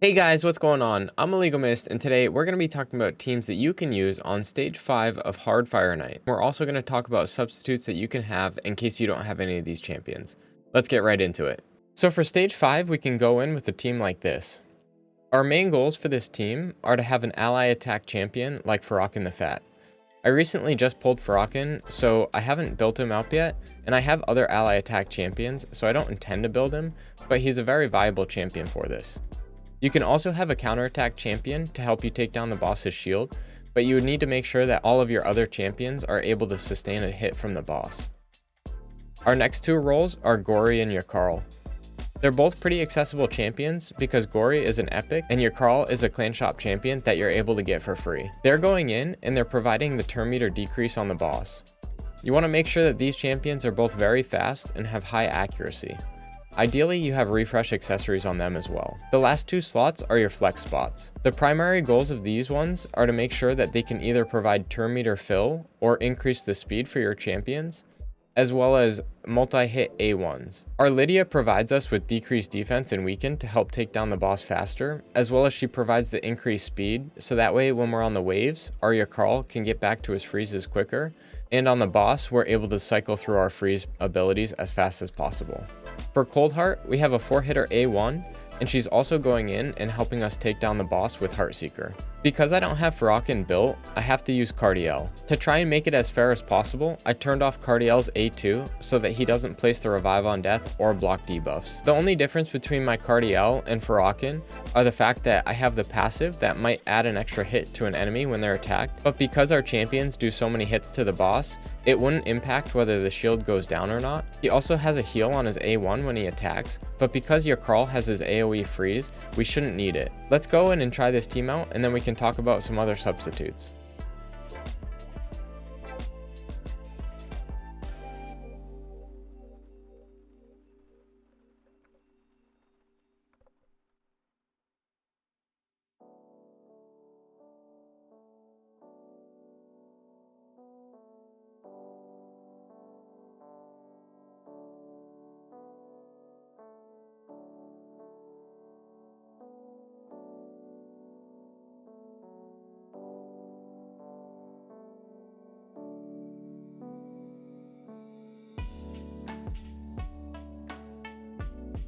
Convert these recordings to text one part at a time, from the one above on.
Hey guys, what's going on? I'm Illegal Mist, and today we're going to be talking about teams that you can use on Stage 5 of Hard Fire Night. We're also going to talk about substitutes that you can have in case you don't have any of these champions. Let's get right into it. So for Stage 5, we can go in with a team like this. Our main goals for this team are to have an ally attack champion like Farrakhan the Fat. I recently just pulled Farrakhan, so I haven't built him up yet, and I have other ally attack champions, so I don't intend to build him, but he's a very viable champion for this. You can also have a counterattack champion to help you take down the boss's shield, but you would need to make sure that all of your other champions are able to sustain a hit from the boss. Our next two roles are Gori and Yakarl. They're both pretty accessible champions because Gori is an epic and Yakarl is a clan shop champion that you're able to get for free. They're going in and they're providing the turn meter decrease on the boss. You want to make sure that these champions are both very fast and have high accuracy. Ideally, you have refresh accessories on them as well. The last two slots are your flex spots. The primary goals of these ones are to make sure that they can either provide turn meter fill or increase the speed for your champions, as well as multi-hit A1s. Our Lydia provides us with decreased defense and weaken to help take down the boss faster, as well as she provides the increased speed, so that way when we're on the waves, our Yakarl can get back to his freezes quicker, and on the boss, we're able to cycle through our freeze abilities as fast as possible. For Coldheart, we have a 4-hitter A1, and she's also going in and helping us take down the boss with Heartseeker. Because I don't have Farrakhan built, I have to use Cardiel. To try and make it as fair as possible, I turned off Cardiel's A2 so that he doesn't place the Revive on Death or block debuffs. The only difference between my Cardiel and Farrakhan are the fact that I have the passive that might add an extra hit to an enemy when they're attacked, but because our champions do so many hits to the boss, it wouldn't impact whether the shield goes down or not. He also has a heal on his A1 when he attacks, but because Yakarl has his AoE freeze, we shouldn't need it. Let's go in and try this team out, and then we can talk about some other substitutes.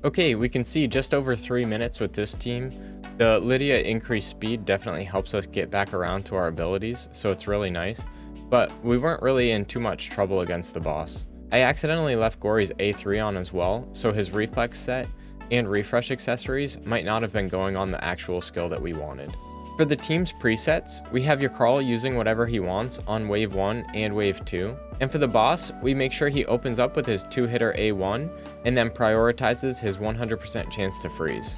Okay, we can see just over 3 minutes with this team. The Lydia increased speed definitely helps us get back around to our abilities, so it's really nice, but we weren't really in too much trouble against the boss. I accidentally left Gori's A3 on as well, so his reflex set and refresh accessories might not have been going on the actual skill that we wanted. For the team's presets, we have Yakarl using whatever he wants on wave 1 and wave 2. And for the boss, we make sure he opens up with his 2-hitter A1 and then prioritizes his 100% chance to freeze.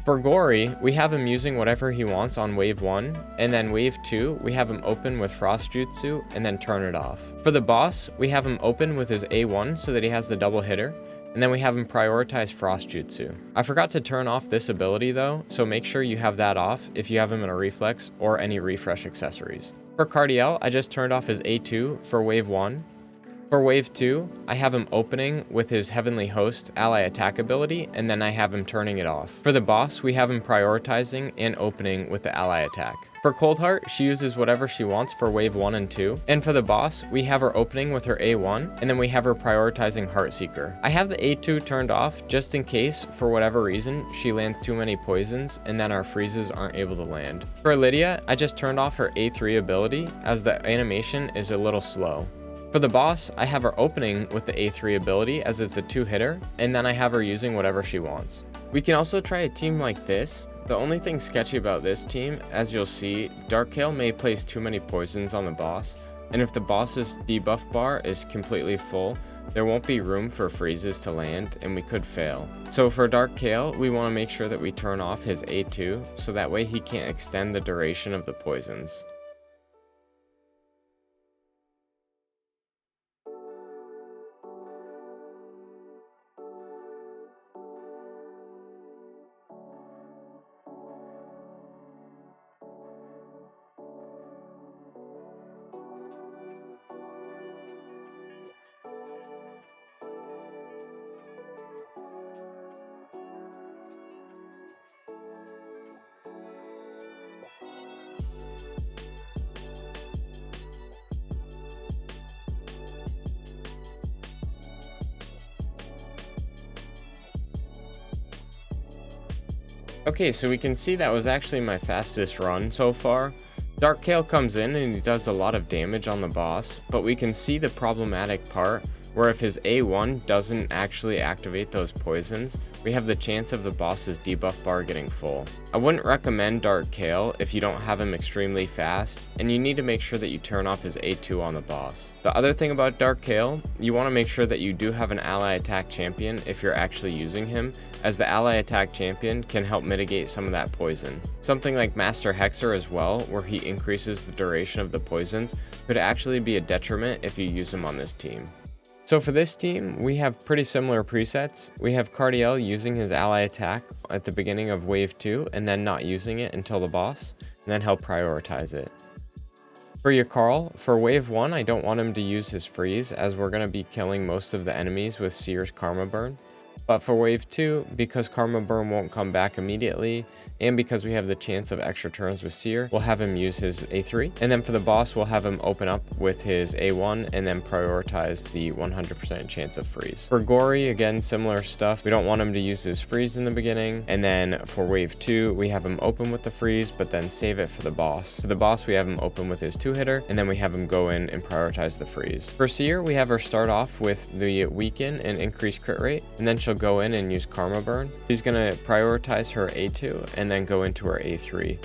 For Gori, we have him using whatever he wants on wave 1, and then wave 2, we have him open with Frost Jutsu and then turn it off. For the boss, we have him open with his A1 so that he has the double hitter, and then we have him prioritize Frost Jutsu. I forgot to turn off this ability though, so make sure you have that off if you have him in a reflex or any refresh accessories. For Cardiel, I just turned off his A2 for wave 1. For wave 2, I have him opening with his Heavenly Host ally attack ability, and then I have him turning it off. For the boss, we have him prioritizing and opening with the ally attack. For Coldheart, she uses whatever she wants for wave 1 and 2. And for the boss, we have her opening with her A1, and then we have her prioritizing Heartseeker. I have the A2 turned off just in case, for whatever reason, she lands too many poisons, and then our freezes aren't able to land. For Lydia, I just turned off her A3 ability, as the animation is a little slow. For the boss, I have her opening with the A3 ability as it's a 2-hitter, and then I have her using whatever she wants. We can also try a team like this. The only thing sketchy about this team, as you'll see, Darkhail may place too many poisons on the boss, and if the boss's debuff bar is completely full, there won't be room for freezes to land, and we could fail. So for Darkhail, we want to make sure that we turn off his A2, so that way he can't extend the duration of the poisons. Okay, so we can see that was actually my fastest run so far. Dark Kale comes in and he does a lot of damage on the boss, but we can see the problematic part where if his A1 doesn't actually activate those poisons, we have the chance of the boss's debuff bar getting full. I wouldn't recommend Dark Kale if you don't have him extremely fast, and you need to make sure that you turn off his A2 on the boss. The other thing about Dark Kale, you want to make sure that you do have an ally attack champion if you're actually using him, as the ally attack champion can help mitigate some of that poison. Something like Master Hexer as well, where he increases the duration of the poisons, could actually be a detriment if you use him on this team. So for this team, we have pretty similar presets. We have Cardiel using his ally attack at the beginning of wave 2 and then not using it until the boss, and then he'll prioritize it. For Yakharl, for wave 1, I don't want him to use his freeze as we're going to be killing most of the enemies with Seer's Karma Burn. But for wave 2, because Karma Burn won't come back immediately, and because we have the chance of extra turns with Seer, we'll have him use his A3. And then for the boss, we'll have him open up with his A1 and then prioritize the 100% chance of freeze. For Gory, again, similar stuff. We don't want him to use his freeze in the beginning. And then for wave 2, we have him open with the freeze, but then save it for the boss. For the boss, we have him open with his 2-hitter, and then we have him go in and prioritize the freeze. For Seer, we have her start off with the weaken and increase crit rate, and then she'll go in and use Karma Burn. She's gonna prioritize her A2 and then go into her A3.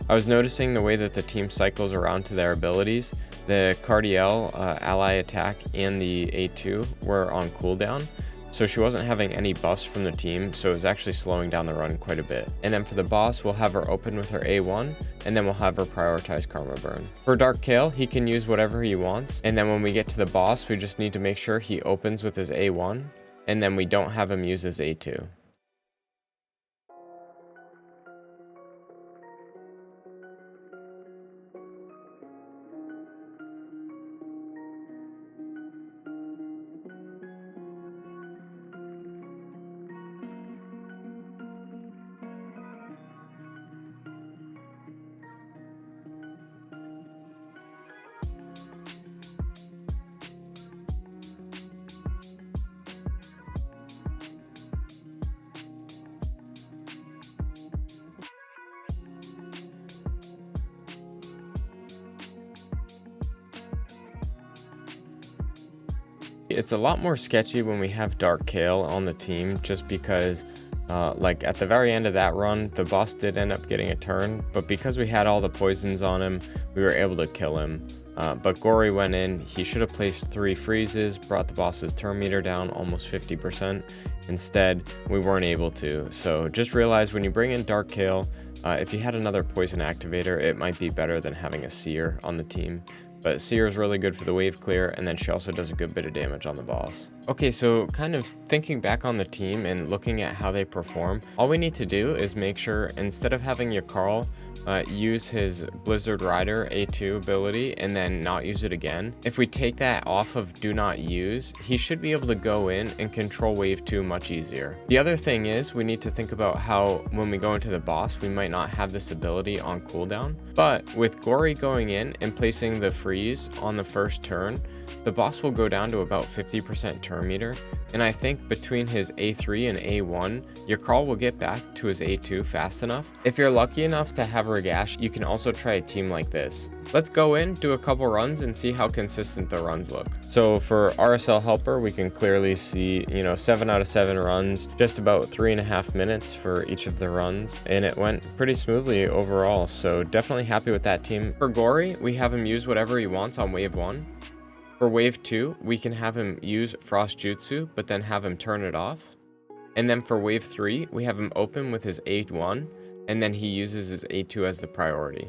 I was noticing the way that the team cycles around to their abilities. The Cardiel ally attack and the A2 were on cooldown, so she wasn't having any buffs from the team, so it was actually slowing down the run quite a bit. And then for the boss, we'll have her open with her A1, and then we'll have her prioritize Karma Burn. For Dark Kale, he can use whatever he wants, and then when we get to the boss, we just need to make sure he opens with his A1, and then we don't have him use his A2. It's a lot more sketchy when we have Dark Kale on the team, just because like at the very end of that run, the boss did end up getting a turn, but because we had all the poisons on him, we were able to kill him. But Gory went in, he should have placed 3 freezes, brought the boss's turn meter down almost 50%. Instead, we weren't able to. So just realize when you bring in Dark Kale, if you had another poison activator, it might be better than having a Seer on the team. But Seer is really good for the wave clear, and then she also does a good bit of damage on the boss. Okay, so kind of thinking back on the team and looking at how they perform, all we need to do is make sure instead of having Yakharl use his Blizzard Rider A2 ability and then not use it again, if we take that off of do not use, he should be able to go in and control wave 2 much easier. The other thing is we need to think about how when we go into the boss, we might not have this ability on cooldown, but with Gory going in and placing the freeze on the first turn, the boss will go down to about 50% turn meter, and I think between his A3 and A1, Yakharl will get back to his A2 fast enough. If you're lucky enough to have Ragash, you can also try a team like this. Let's go in, do a couple runs, and see how consistent the runs look. So for RSL Helper, we can clearly see, 7 out of 7 runs, just about 3.5 minutes for each of the runs, and it went pretty smoothly overall, so definitely happy with that team. For Gory, we have him use whatever he wants on wave 1. For wave 2, we can have him use Frost Jutsu, but then have him turn it off. And then for wave 3, we have him open with his A1, and then he uses his A2 as the priority.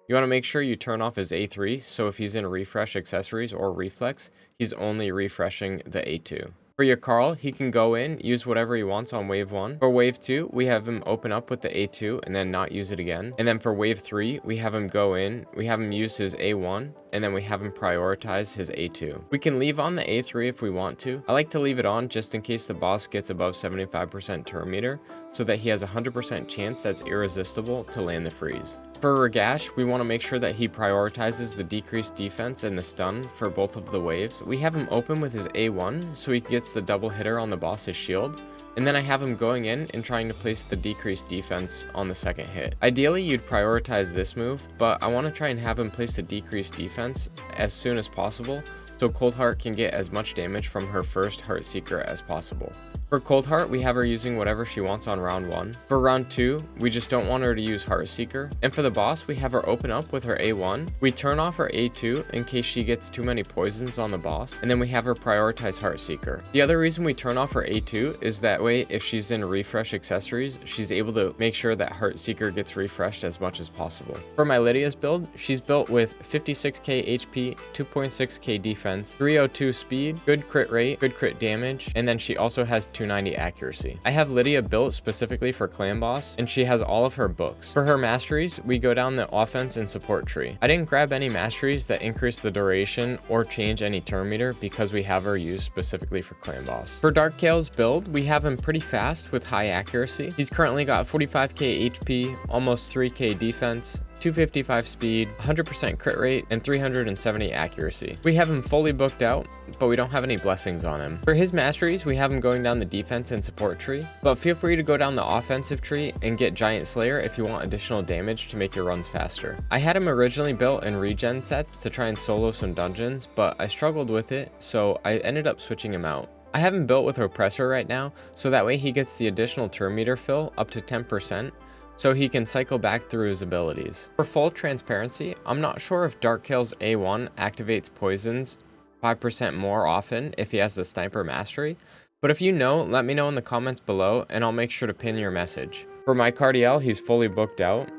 You want to make sure you turn off his A3, so if he's in refresh accessories or reflex, he's only refreshing the A2. For Yakharl, he can go in, use whatever he wants on wave 1. For wave 2, we have him open up with the A2 and then not use it again. And then for wave 3, we have him go in, we have him use his A1, and then we have him prioritize his A2. We can leave on the A3 if we want to. I like to leave it on just in case the boss gets above 75% turn meter, so that he has a 100% chance that's irresistible to land the freeze. For Ragash, we want to make sure that he prioritizes the decreased defense and the stun for both of the waves. We have him open with his A1, so he gets the double hitter on the boss's shield, And then I have him going in and trying to place the decreased defense on the second hit. Ideally, you'd prioritize this move, but I want to try and have him place the decreased defense as soon as possible so Coldheart can get as much damage from her first Heartseeker as possible. For Coldheart, we have her using whatever she wants on round 1. For round 2, we just don't want her to use Heartseeker. And for the boss, we have her open up with her A1. We turn off her A2 in case she gets too many poisons on the boss, and then we have her prioritize Heartseeker. The other reason we turn off her A2 is that way if she's in refresh accessories, she's able to make sure that Heartseeker gets refreshed as much as possible. For my Lydia's build, she's built with 56k HP, 2.6k defense, 302 speed, good crit rate, good crit damage, and then she also has 290 accuracy. I have Lydia built specifically for Clan Boss, and she has all of her books. For her masteries, we go down the offense and support tree. I didn't grab any masteries that increase the duration or change any turn meter because we have her used specifically for Clan Boss. For Darkkail's build, we have him pretty fast with high accuracy. He's currently got 45k HP, almost 3k defense, 255 speed, 100% crit rate, and 370 accuracy. We have him fully booked out, but we don't have any blessings on him. For his masteries, we have him going down the defense and support tree, but feel free to go down the offensive tree and get Giant Slayer if you want additional damage to make your runs faster. I had him originally built in regen sets to try and solo some dungeons, but I struggled with it, so I ended up switching him out. I have him built with Oppressor right now, so that way he gets the additional turn meter fill up to 10%, so he can cycle back through his abilities. For full transparency, I'm not sure if Darkkail's A1 activates poisons 5% more often if he has the Sniper Mastery, but if you know, let me know in the comments below and I'll make sure to pin your message. For my Cardiel, he's fully booked out,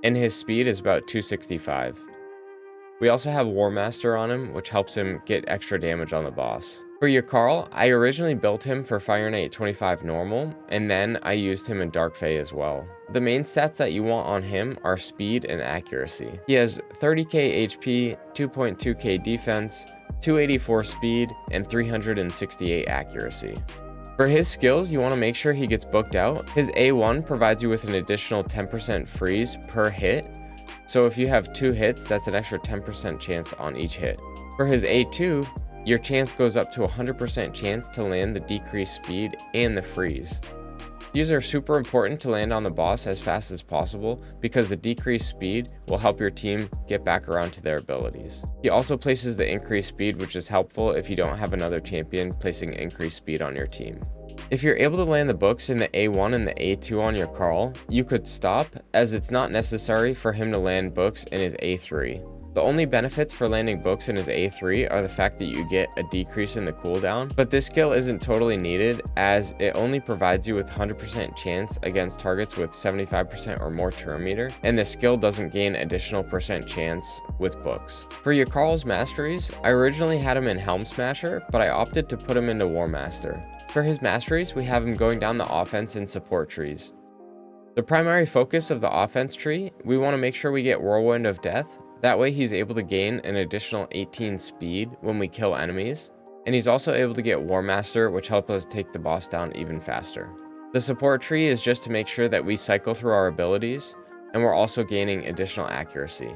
and his speed is about 265. We also have War Master on him, which helps him get extra damage on the boss. For your Carl, I originally built him for Fire Knight 25 normal, and then I used him in Dark Fae as well. The main stats that you want on him are speed and accuracy. He has 30k HP, 2.2k defense, 284 speed, and 368 accuracy. For his skills, you want to make sure he gets booked out. His A1 provides you with an additional 10% freeze per hit, so if you have 2 hits, that's an extra 10% chance on each hit. For his A2, your chance goes up to 100% chance to land the decreased speed and the freeze. These are super important to land on the boss as fast as possible because the decreased speed will help your team get back around to their abilities. He also places the increased speed, which is helpful if you don't have another champion placing increased speed on your team. If you're able to land the books in the A1 and the A2 on your Carl, you could stop, as it's not necessary for him to land books in his A3. The only benefits for landing books in his A3 are the fact that you get a decrease in the cooldown, but this skill isn't totally needed as it only provides you with 100% chance against targets with 75% or more turn meter, and the skill doesn't gain additional percent chance with books. For your Carl's masteries, I originally had him in Helm Smasher, but I opted to put him into War Master. For his masteries, we have him going down the offense and support trees. The primary focus of the offense tree, we want to make sure we get Whirlwind of Death. That way he's able to gain an additional 18 speed when we kill enemies, and he's also able to get War Master, which helps us take the boss down even faster. The support tree is just to make sure that we cycle through our abilities, and we're also gaining additional accuracy.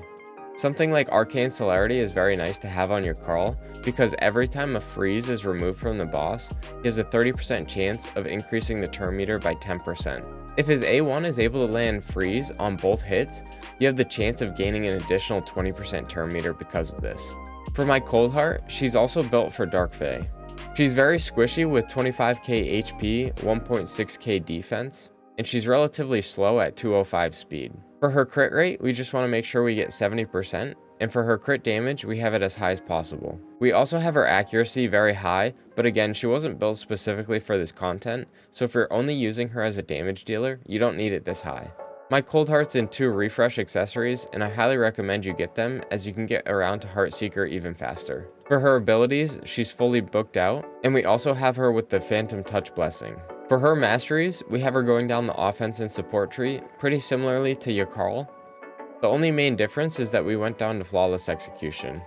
Something like Arcane Celerity is very nice to have on your Carl, because every time a freeze is removed from the boss, he has a 30% chance of increasing the turn meter by 10%. If his A1 is able to land freeze on both hits, you have the chance of gaining an additional 20% turn meter because of this. For my Coldheart, she's also built for Dark Fae. She's very squishy with 25k HP, 1.6k defense, and she's relatively slow at 205 speed. For her crit rate, we just want to make sure we get 70%, and for her crit damage, we have it as high as possible. We also have her accuracy very high, but again, she wasn't built specifically for this content, so if you're only using her as a damage dealer, you don't need it this high. My Coldheart's in 2 refresh accessories, and I highly recommend you get them as you can get around to Heartseeker even faster. For her abilities, she's fully booked out, and we also have her with the Phantom Touch Blessing. For her masteries, we have her going down the offense and support tree, pretty similarly to your Carl. The only main difference is that we went down to Flawless Execution.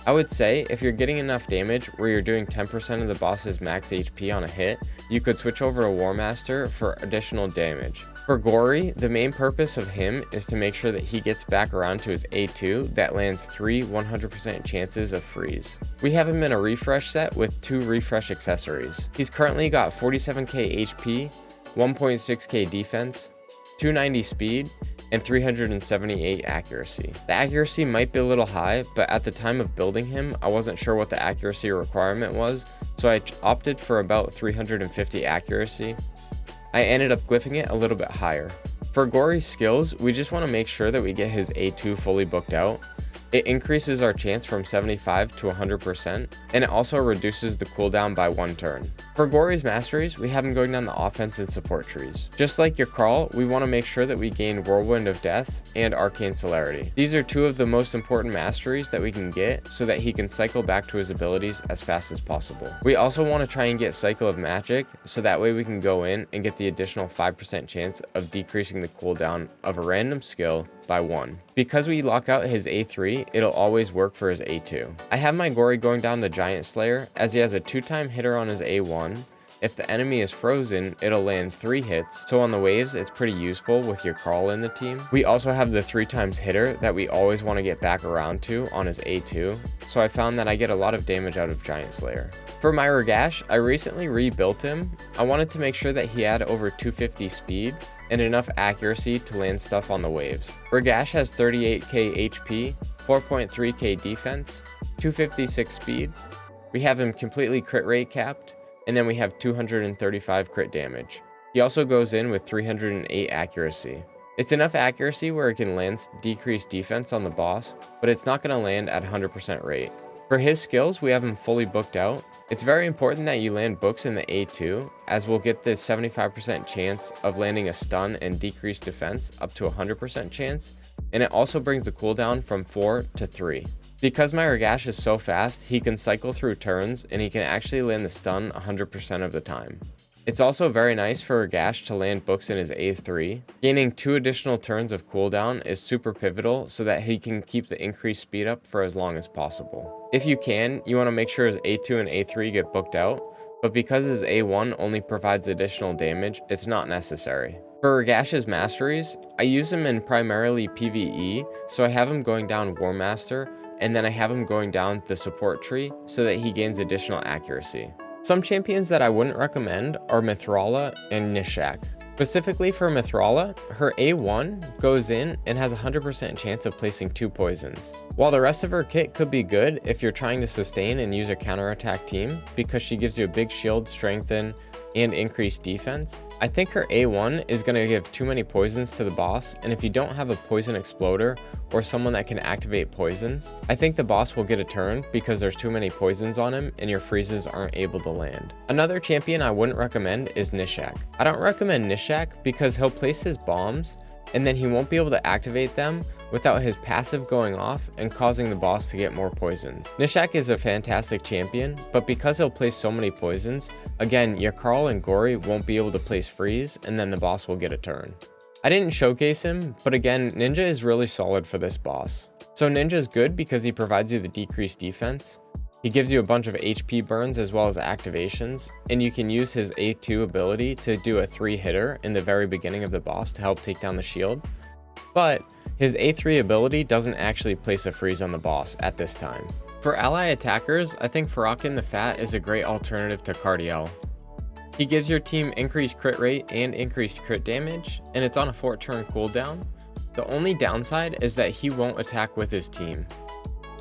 I would say if you're getting enough damage where you're doing 10% of the boss's max HP on a hit, you could switch over to War Master for additional damage. For Gory, the main purpose of him is to make sure that he gets back around to his A2 that lands 3 100% chances of freeze. We have him in a refresh set with 2 refresh accessories. He's currently got 47k HP, 1.6k defense, 290 speed, and 378 accuracy. The accuracy might be a little high, but at the time of building him, I wasn't sure what the accuracy requirement was, so I opted for about 350 accuracy. I ended up glyphing it a little bit higher. For Gory's skills, we just want to make sure that we get his A2 fully booked out. It increases our chance from 75 to 100%, and it also reduces the cooldown by 1 turn. For Gory's masteries, we have him going down the offense and support trees. Just like Yakarl, we want to make sure that we gain Whirlwind of Death and Arcane Celerity. These are 2 of the most important masteries that we can get so that he can cycle back to his abilities as fast as possible. We also want to try and get Cycle of Magic, so that way we can go in and get the additional 5% chance of decreasing the cooldown of a random skill by 1. Because we lock out his A3, it'll always work for his A2. I have my Gory going down the Giant Slayer as he has a 2-time hitter on his A1. If the enemy is frozen, it'll land 3 hits, so on the waves it's pretty useful with Yakarl in the team. We also have the 3 times hitter that we always want to get back around to on his A2, so I found that I get a lot of damage out of Giant Slayer. For my Ragash, I recently rebuilt him. I wanted to make sure that he had over 250 speed and enough accuracy to land stuff on the waves. Ragash has 38k HP, 4.3k defense, 256 speed. We have him completely crit rate capped, and then we have 235 crit damage. He also goes in with 308 accuracy. It's enough accuracy where it can land decreased defense on the boss, but it's not going to land at 100% rate. For his skills, we have him fully booked out. It's very important that you land books in the A2, as we'll get the 75% chance of landing a stun and decreased defense up to 100% chance, and it also brings the cooldown from 4 to 3. Because my Ragash is so fast, he can cycle through turns and he can actually land the stun 100% of the time. It's also very nice for Ragash to land books in his A3. Gaining 2 additional turns of cooldown is super pivotal so that he can keep the increased speed up for as long as possible. If you can, you want to make sure his A2 and A3 get booked out, but because his A1 only provides additional damage, it's not necessary. For Ragash's masteries, I use him in primarily PvE, so I have him going down War Master, and then I have him going down the support tree so that he gains additional accuracy. Some champions that I wouldn't recommend are Mithrala and Nishak. Specifically for Mithrala, her A1 goes in and has a 100% chance of placing 2 poisons. While the rest of her kit could be good if you're trying to sustain and use a counterattack team because she gives you a big shield, strengthen, and increased defense, I think her A1 is going to give too many poisons to the boss, and if you don't have a poison exploder or someone that can activate poisons, I think the boss will get a turn because there's too many poisons on him and your freezes aren't able to land. Another champion I wouldn't recommend is Nishak. I don't recommend Nishak because he'll place his bombs and then he won't be able to activate them without his passive going off and causing the boss to get more poisons. Nishak is a fantastic champion, but because he'll place so many poisons, again, Yakarl and Gory won't be able to place freeze and then the boss will get a turn. I didn't showcase him, but again, Ninja is really solid for this boss. So Ninja is good because he provides you the decreased defense. He gives you a bunch of HP burns as well as activations, and you can use his A2 ability to do a 3-hitter in the very beginning of the boss to help take down the shield. But his A3 ability doesn't actually place a freeze on the boss at this time. For ally attackers, I think Farakin the Fat is a great alternative to Cardiel. He gives your team increased crit rate and increased crit damage, and it's on a 4-turn cooldown. The only downside is that he won't attack with his team.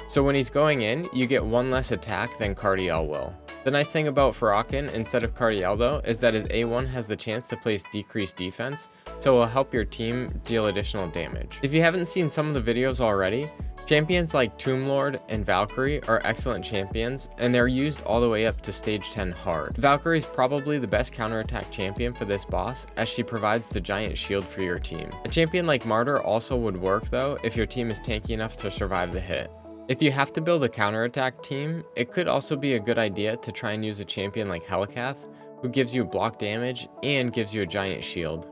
So when he's going in, you get 1 less attack than Cardiel will. The nice thing about Farakin instead of Cardiel though is that his A1 has the chance to place decreased defense, so it will help your team deal additional damage. If you haven't seen some of the videos already, champions like Tomb Lord and Valkyrie are excellent champions, and they're used all the way up to stage 10 hard. Valkyrie is probably the best counterattack champion for this boss, as she provides the giant shield for your team. A champion like Martyr also would work though if your team is tanky enough to survive the hit. If you have to build a counterattack team, it could also be a good idea to try and use a champion like Helikath, who gives you block damage and gives you a giant shield.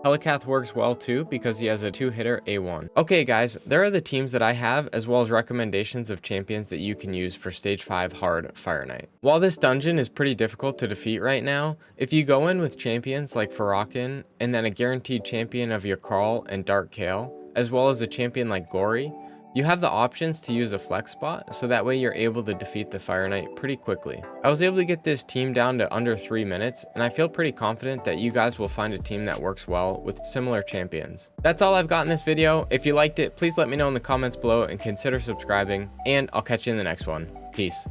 Helicath works well too because he has a 2-hitter A1. Okay guys, there are the teams that I have as well as recommendations of champions that you can use for stage 5 hard Fire Knight. While this dungeon is pretty difficult to defeat right now, if you go in with champions like Farrakhan and then a guaranteed champion of your Carl and Dark Kale, as well as a champion like Gory, you have the options to use a flex spot, so that way you're able to defeat the Fire Knight pretty quickly. I was able to get this team down to under 3 minutes, and I feel pretty confident that you guys will find a team that works well with similar champions. That's all I've got in this video. If you liked it, please let me know in the comments below and consider subscribing, and I'll catch you in the next one. Peace.